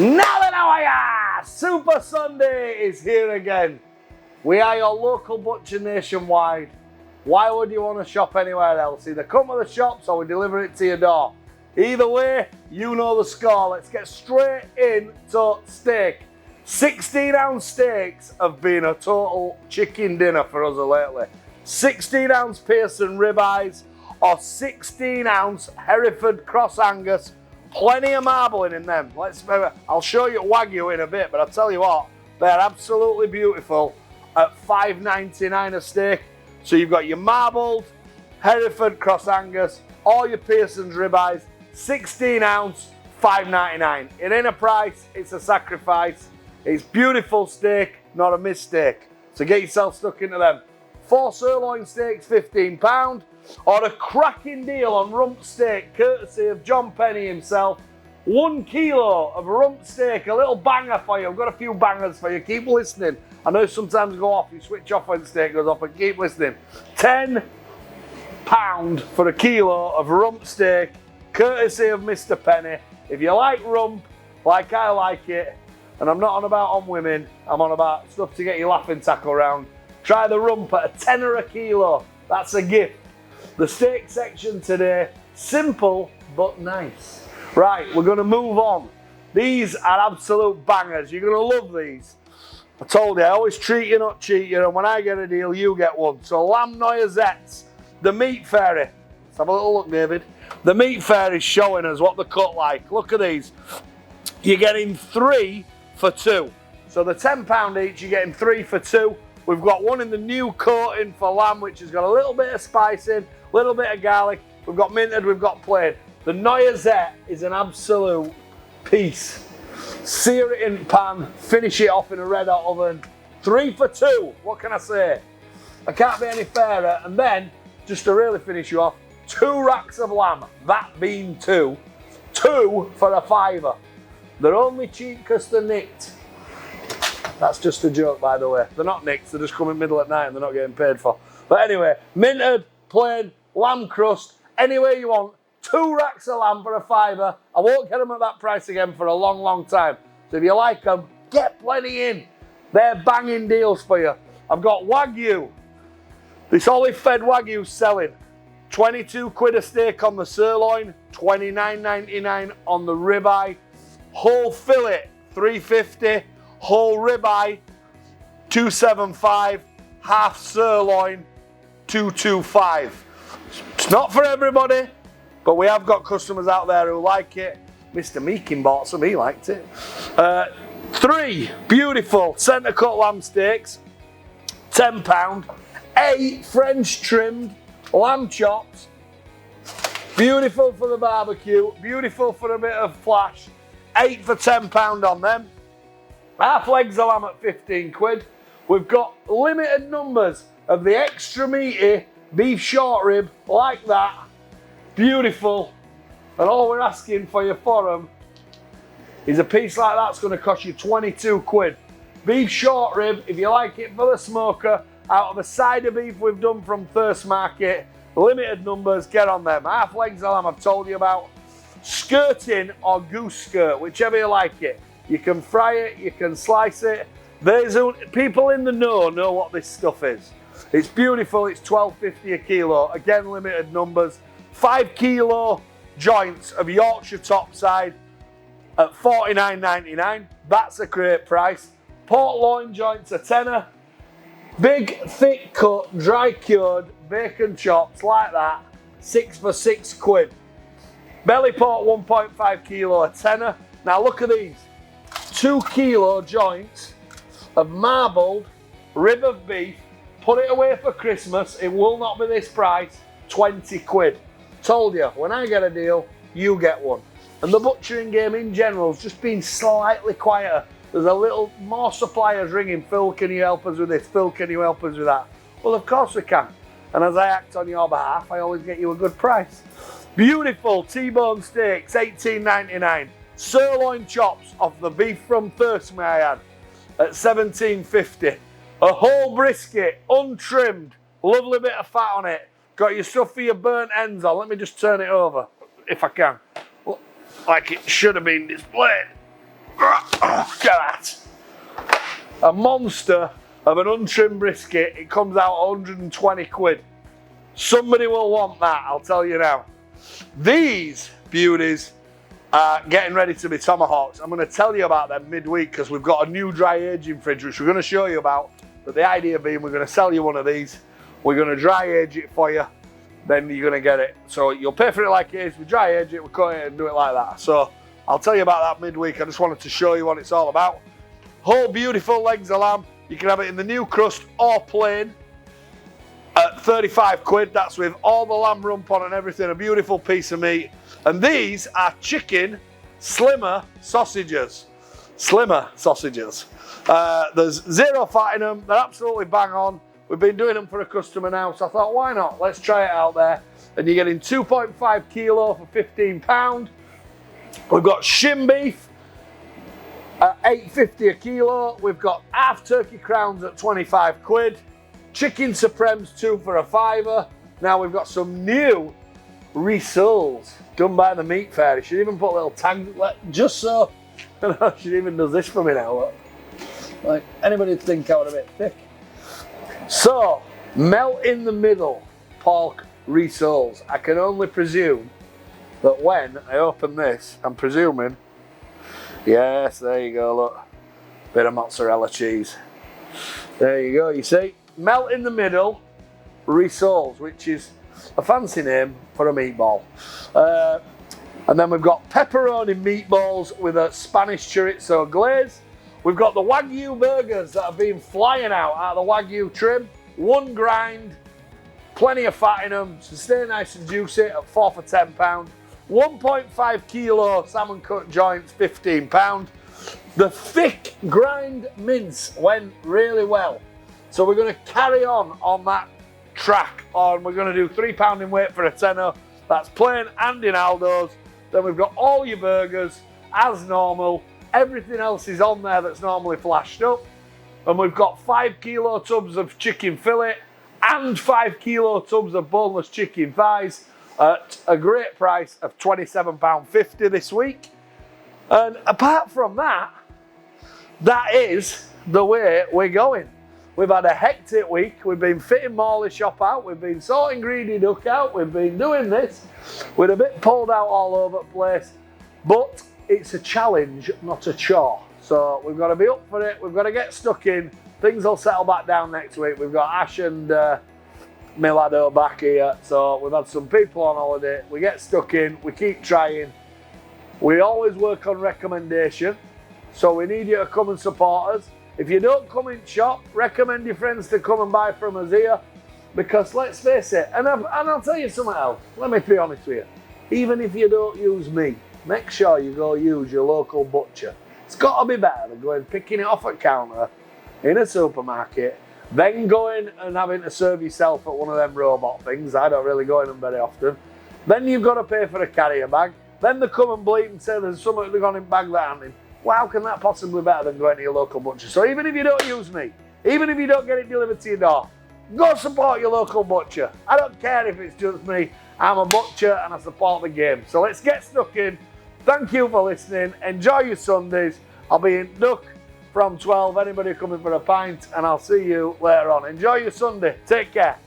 Now then, how are ya? Super Sunday is here again. We are your local butcher nationwide. Why would you want to shop anywhere else? Either come to the shops or we deliver it to your door. Either way, you know the score. Let's get straight into steak. 16-ounce steaks have been a total chicken dinner for us lately. 16-ounce Pearson ribeyes or 16-ounce Hereford Cross Angus. Plenty of marbling in them. I'll show you Wagyu in a bit, but I'll tell you what, they're absolutely beautiful at $5.99 a steak. So you've got your marbled Hereford Cross Angus, all your Pearson's ribeyes, 16-ounce, $5.99. It ain't a price, it's a sacrifice. It's beautiful steak, not a mistake. So get yourself stuck into them. 4 sirloin steaks, £15. Or a cracking deal on rump steak, courtesy of John Penny himself. 1 kilo of rump steak, a little banger for you. I've got a few bangers for you. Keep listening. I know sometimes go off, you switch off when steak goes off, but keep listening. £10 for a kilo of rump steak, courtesy of Mr. Penny. If you like rump, like I like it, and I'm not on about on women, I'm on about stuff to get your laughing tackle round, try the rump at a tenner a kilo. That's a gift. The steak section today, simple but nice. Right, we're going to move on. These are absolute bangers. You're going to love these. I told you, I always treat you, not cheat you, and when I get a deal, you get one. So lamb noisettes, the meat fairy. Let's have a little look, David. The meat fairy's showing us what they cut like. Look at these. You're getting 3 for 2. So the £10 each, you're getting 3 for 2. We've got one in the new coating for lamb, which has got a little bit of spice in, a little bit of garlic. We've got minted, we've got plain. The noisette is an absolute piece. Sear it in pan, finish it off in a red hot oven. 3 for 2, what can I say? I can't be any fairer. And then, just to really finish you off, 2 racks of lamb, that being 2. 2 for a £5. They're only cheap because they're nicked. That's just a joke, by the way. They're not nicked, they're just coming middle at night and they're not getting paid for. But anyway, minted, plain, lamb crust, any way you want. 2 racks of lamb for a £5. I won't get them at that price again for a long, long time. So if you like them, get plenty in. They're banging deals for you. I've got Wagyu. This olive fed Wagyu selling. 22 quid a steak on the sirloin, 29.99 on the ribeye. Whole fillet, 350. Whole ribeye, 275. Half sirloin, 225. It's not for everybody, but we have got customers out there who like it. Mr. Meakin bought some, he liked it. 3 beautiful centre cut lamb steaks, £10. 8 French trimmed lamb chops, beautiful for the barbecue, beautiful for a bit of flash. 8 for £10 on them. Half legs of lamb at 15 quid. We've got limited numbers of the extra meaty beef short rib like that. Beautiful. And all we're asking for you for them is a piece like that's going to cost you 22 quid. Beef short rib, if you like it for the smoker, out of a side of beef we've done from Thirst Market. Limited numbers, get on them. Half legs of lamb I've told you about. Skirting or goose skirt, whichever you like it. You can fry it, you can slice it. People in the know what this stuff is. It's beautiful, it's $12.50 a kilo. Again, limited numbers. 5 kilo joints of Yorkshire topside at $49.99. That's a great price. Pork loin joints a tenner. Big, thick cut, dry cured bacon chops like that, 6 for 6 quid. Belly pork 1.5 kilo a tenner. Now look at these. 2 kilo joints of marbled rib of beef. Put it away for Christmas. It will not be this price. 20 quid. Told you, when I get a deal, you get one. And the butchering game in general has just been slightly quieter. There's a little more suppliers ringing, Phil, can you help us with this? Phil, can you help us with that? Well, of course we can. And as I act on your behalf, I always get you a good price. Beautiful T-bone steaks, $18.99. Sirloin chops of the beef from Thirst, may I add, at $17.50. A whole brisket, untrimmed, lovely bit of fat on it. Got your stuff for your burnt ends on. Let me just turn it over, if I can. Like it should have been displayed. Look at that. A monster of an untrimmed brisket. It comes out 120 quid. Somebody will want that, I'll tell you now. These beauties are getting ready to be tomahawks. I'm going to tell you about them midweek because we've got a new dry aging fridge which we're going to show you about. But the idea being we're going to sell you one of these. We're going to dry age it for you. Then you're going to get it. So you'll pay for it like it is. We dry age it, we cut it and do it like that. So I'll tell you about that midweek. I just wanted to show you what it's all about. Whole beautiful legs of lamb. You can have it in the new crust or plain at 35 quid. That's with all the lamb rump on and everything. A beautiful piece of meat. And these are chicken slimmer sausages. Slimmer sausages. There's zero fat in them. They're absolutely bang on. We've been doing them for a customer now, so I thought, why not? Let's try it out there. And you're getting 2.5 kilo for £15. We've got shin beef at £8.50 a kilo. We've got half turkey crowns at 25 quid. Chicken supremes 2 for a £5. Now we've got some new rissoles done by the meat fairy. She even put a little tag, just so. She even does this for me now. Look. Like anybody would think I was a bit thick. So, melt in the middle pork rissoles. I can only presume that when I open this, I'm presuming, yes, there you go, look, bit of mozzarella cheese. There you go, you see, melt in the middle rissoles, which is a fancy name for a meatball. And then we've got pepperoni meatballs with a Spanish chorizo glaze. We've got the Wagyu burgers that have been flying out of the Wagyu trim. One grind, plenty of fat in them, so stay nice and juicy at 4 for £10. 1.5 kilo salmon cut joints, £15. The thick grind mince went really well. So we're going to carry on that track. And we're going to do £3 in weight for a tenner. That's plain and in Aldo's. Then we've got all your burgers as normal. Everything else is on there that's normally flashed up. And we've got 5 kilo tubs of chicken fillet and 5 kilo tubs of boneless chicken thighs at a great price of £27.50 this week. And apart from that, that is the way we're going. We've had a hectic week. We've been fitting Morley shop out. We've been sorting Greedy Duck out. We've been doing this. We're a bit pulled out all over the place. But it's a challenge, not a chore. So we've got to be up for it. We've got to get stuck in. Things will settle back down next week. We've got Ash and Milado back here. So we've had some people on holiday. We get stuck in. We keep trying. We always work on recommendation. So we need you to come and support us. If you don't come in shop, recommend your friends to come and buy from us here. Because let's face it, and I'll tell you something else. Let me be honest with you. Even if you don't use me, make sure you go use your local butcher. It's got to be better than going picking it off at counter in a supermarket, then going and having to serve yourself at one of them robot things. I don't really go in them very often. Then you've got to pay for a carrier bag. Then they come and bleep and say there's something they've got in bag that ain't in. Well, how can that possibly be better than going to your local butcher? So even if you don't use me, even if you don't get it delivered to your door, go support your local butcher. I don't care if it's just me. I'm a butcher and I support the game. So let's get stuck in. Thank you for listening. Enjoy your Sundays. I'll be in Duck from 12. Anybody coming for a pint, and I'll see you later on. Enjoy your Sunday. Take care.